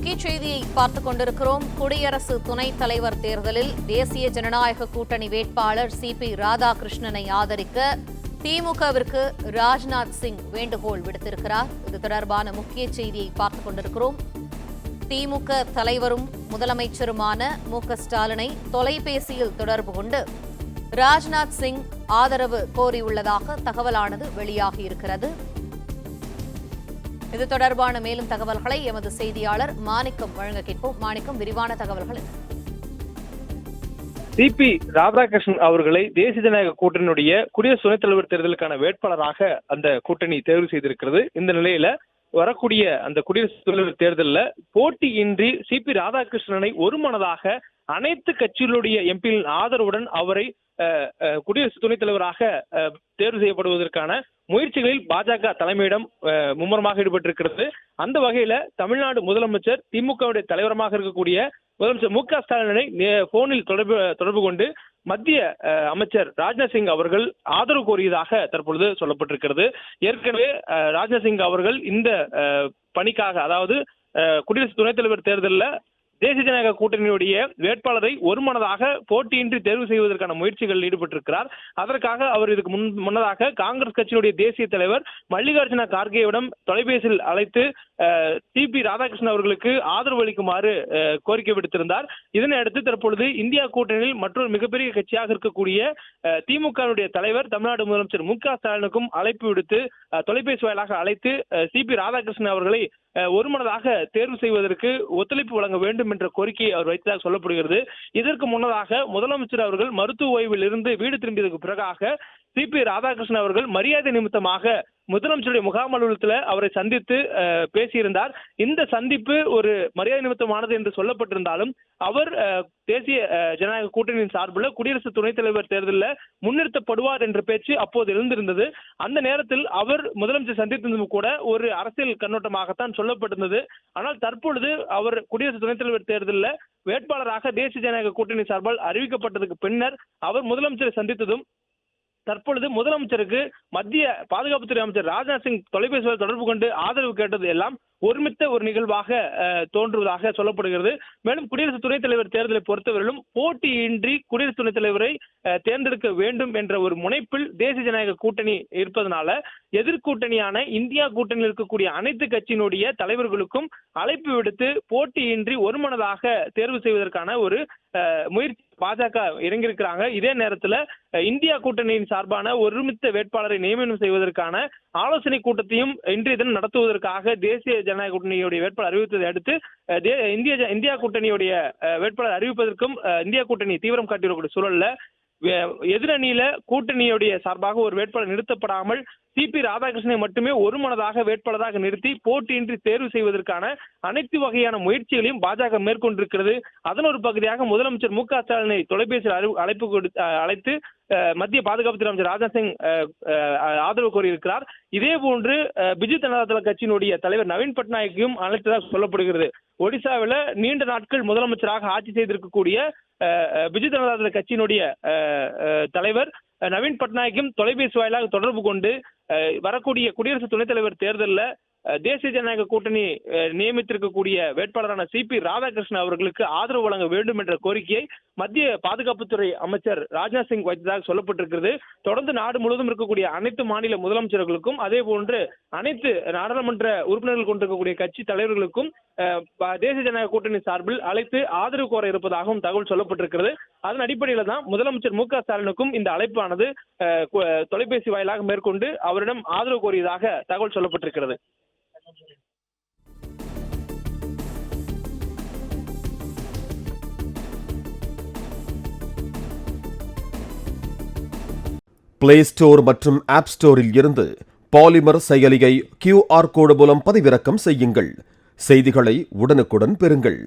முக்கிய செய்தியை பார்த்துக் கொண்டிருக்கிறோம். குடியரசு துணைத் தலைவர் தேர்தலில் தேசிய ஜனநாயக கூட்டணி வேட்பாளர் CP ராதாகிருஷ்ணனை ஆதரிக்க திமுகவிற்கு ராஜ்நாத் சிங் வேண்டுகோள் விடுத்திருக்கிறார். இது தொடர்பான முக்கிய செய்தியை பார்த்துக் கொண்டிருக்கிறோம். திமுக தலைவரும் முதலமைச்சருமான மு.க. ஸ்டாலினை தொலைபேசியில் தொடர்பு கொண்டு ராஜ்நாத் சிங் ஆதரவு கோரியுள்ளதாக தகவலானது வெளியாகியிருக்கிறது. இது தொடர்பான மேலும் தகவல்களை எமது செய்தியாளர் மாணிக்கம் வழங்க கேட்போம். மாணிக்கம், விரிவான தகவல்கள். CP ராதாகிருஷ்ணன் அவர்களை தேசிய ஜனநாயக கூட்டணியுடைய குடியரசு துணைத் தலைவர் தேர்தலுக்கான வேட்பாளராக அந்த கூட்டணி தேர்வு செய்திருக்கிறது. இந்த நிலையில வரக்கூடிய அந்த குடியரசு தலைவர் தேர்தலில் போட்டியின்றி CP ராதாகிருஷ்ணனை ஒருமனதாக அனைத்து கட்சிகளுடைய எம்பிகளின் ஆதரவுடன் அவரை குடியரசு துணைத் தலைவராக தேர்வு செய்யப்படுவதற்கான முயற்சிகளில் பாஜக தலைமையிடம் மும்முரமாக ஈடுபட்டிருக்கிறது. அந்த வகையில தமிழ்நாடு முதலமைச்சர் திமுகவுடைய தலைவரமாக இருக்கக்கூடிய முதலமைச்சர் மு.க. ஸ்டாலினை போனில் தொடர்பு கொண்டு மத்திய அமைச்சர் ராஜ்நாத் சிங் அவர்கள் ஆதரவு கோரியதாக தற்பொழுது சொல்லப்பட்டிருக்கிறது. ஏற்கனவே ராஜ்நாத் சிங் அவர்கள் இந்த பணிக்காக, அதாவது குடியரசு துணைத் தலைவர் தேர்தலில் தேசிய ஜனநாயக கூட்டணியுடைய வேட்பாளரை ஒருமனதாக போட்டியின்றி தேர்வு செய்வதற்கான முயற்சிகளில் ஈடுபட்டிருக்கிறார். அதற்காக அவர் இதுக்கு முன்னதாக காங்கிரஸ் கட்சியினுடைய தேசிய தலைவர் மல்லிகார்ஜுன கார்கேவிடம் தொலைபேசியில் அழைத்து CP ராதாகிருஷ்ணன் அவர்களுக்கு ஆதரவு அளிக்குமாறு கோரிக்கை விடுத்திருந்தார். இதனை அடுத்து தற்பொழுது இந்தியா கூட்டணியில் மற்றொரு மிகப்பெரிய கட்சியாக இருக்கக்கூடிய திமுகவுடைய தலைவர் தமிழ்நாடு முதலமைச்சர் மு.க. ஸ்டாலினுக்கும் அழைப்பு விடுத்து தொலைபேசி வாயிலாக அழைத்து CP ராதாகிருஷ்ணன் அவர்களை ஒருமனதாக தேர்வு செய்வதற்கு ஒத்துழைப்பு வழங்க வேண்டும் என்ற கோரிக்கையை அவர் வைத்ததாக சொல்லப்படுகிறது. இதற்கு முன்னதாக முதலமைச்சர் அவர்கள் மருத்துவ ஓய்வில் இருந்து வீடு திரும்பியதற்கு பிறகாக CP ராதாகிருஷ்ணன் அவர்கள் மரியாதை நிமித்தமாக முதலமைச்சருடைய முகாம் அலுவலகத்தில் அவரை சந்தித்து பேசியிருந்தார். இந்த சந்திப்பு ஒரு மரியாதை நிமித்தமானது என்று சொல்லப்பட்டிருந்தாலும் அவர் தேசிய ஜனநாயக கூட்டணியின் சார்பில் குடியரசு துணைத் தலைவர் தேர்தலில் முன்னிறுத்தப்படுவார் என்ற பேச்சு அப்போது எழுந்திருந்தது. அந்த நேரத்தில் அவர் முதலமைச்சர் சந்தித்திருந்தும் கூட ஒரு அரசியல் கண்ணோட்டமாகத்தான் சொல்லப்பட்டிருந்தது. ஆனால் தற்பொழுது அவர் குடியரசு துணைத் தலைவர் தேர்தலில் வேட்பாளராக தேசிய ஜனநாயக கூட்டணி சார்பால் அறிவிக்கப்பட்டதற்கு பின்னர் அவர் முதலமைச்சரை சந்தித்ததும் தற்பொழுது முதலமைச்சருக்கு மத்திய பாதுகாப்புத்துறை அமைச்சர் ராஜ்நாத் சிங் தொலைபேசியில் தொடர்பு கொண்டு ஆதரவு கேட்டது எல்லாம் ஒருமித்த ஒரு நிகழ்வாக தோன்றுவதாக சொல்லப்படுகிறது. மேலும் குடியரசு துணைத் தலைவர் தேர்தலை பொறுத்தவரையிலும் போட்டியின்றி குடியரசு துணைத் தலைவரை தேர்ந்தெடுக்க வேண்டும் என்ற ஒரு முனைப்பில் தேசிய ஜனநாயக கூட்டணி இருப்பதனால எதிர்கூட்டணியான இந்தியா கூட்டணியில் இருக்கக்கூடிய அனைத்து கட்சியினுடைய தலைவர்களுக்கும் அழைப்பு விடுத்து போட்டியின்றி ஒருமனதாக தேர்வு செய்வதற்கான ஒரு முயற்சி பாஜக இறங்கியிருக்கிறாங்க. இதே நேரத்தில் இந்தியா கூட்டணியின் சார்பான ஒருமித்த வேட்பாளரை நியமனம் செய்வதற்கான ஆலோசனை கூட்டத்தையும் இன்றைய தினம் நடத்துவதற்காக தேசிய ஜனநாயக கூட்டணியுடைய வேட்பாளர் அறிவித்ததை அடுத்து இந்தியா கூட்டணியுடைய வேட்பாளர் அறிவிப்பதற்கும் இந்தியா கூட்டணி தீவிரம் காட்டியிருக்கக்கூடிய சூழல்ல எதிரணியில கூட்டணியுடைய சார்பாக ஒரு வேட்பாளர் நிறுத்தப்படாமல் CP ராதாகிருஷ்ணனை மட்டுமே ஒருமனதாக வேட்பாளராக நிறுத்தி போட்டியின்றி தேர்வு செய்வதற்கான அனைத்து வகையான முயற்சிகளையும் பாஜக மேற்கொண்டிருக்கிறது. அதன் ஒரு பகுதியாக முதலமைச்சர் மு.க. ஸ்டாலினை தொலைபேசியில் அழைத்து மத்திய பாதுகாப்புத்துறை அமைச்சர் ராஜ்நாத் சிங் ஆதரவு கோரியிருக்கிறார். இதே போன்று பிஜு ஜனதா தள கட்சியினுடைய தலைவர் நவீன் பட்நாயக்கையும் அழைத்ததாக சொல்லப்படுகிறது. ஒடிசாவில் நீண்ட நாட்கள் முதலமைச்சராக ஆட்சி செய்திருக்கக்கூடிய பிஜு ஜனதா தள கட்சியினுடைய தலைவர் நவீன் பட்நாயக்கும் தொலைபேசி வாயிலாக தொடர்பு கொண்டு வரக்கூடிய குடியரசு துணைத் தலைவர் தேர்தலில் தேசிய ஜனநாயக கூட்டணி நியமித்திருக்கக்கூடிய வேட்பாளரான CP ராதாகிருஷ்ணன் அவர்களுக்கு ஆதரவு வழங்க வேண்டும் என்ற கோரிக்கையை மத்திய பாதுகாப்புத்துறை அமைச்சர் ராஜ்நாத் சிங் வைத்ததாக சொல்லப்பட்டிருக்கிறது. தொடர்ந்து நாடு முழுவதும் இருக்கக்கூடிய அனைத்து மாநில முதலமைச்சர்களுக்கும் அதே போன்று அனைத்து நாடாளுமன்ற உறுப்பினர்கள் கொண்டிருக்கக்கூடிய கட்சி தலைவர்களுக்கும் தேசிய ஜனநாயக கூட்டணி சார்பில் அழைத்து ஆதரவு கோர இருப்பதாகவும் தகவல் சொல்லப்பட்டிருக்கிறது. அதன் அடிப்படையில் தான் முதலமைச்சர் மு.க. ஸ்டாலினுக்கும் இந்த அழைப்பானது தொலைபேசி வாயிலாக மேற்கொண்டு அவரிடம் ஆதரவு கோரியதாக தகவல் சொல்லப்பட்டிருக்கிறது. பிளே ஸ்டோர் மற்றும் ஆப் ஸ்டோரில் இருந்து பாலிமர் செயலியை QR கோடு மூலம் பதிவிறக்கம் செய்யுங்கள். செய்திகளை உடனுக்குடன் பெறுங்கள்.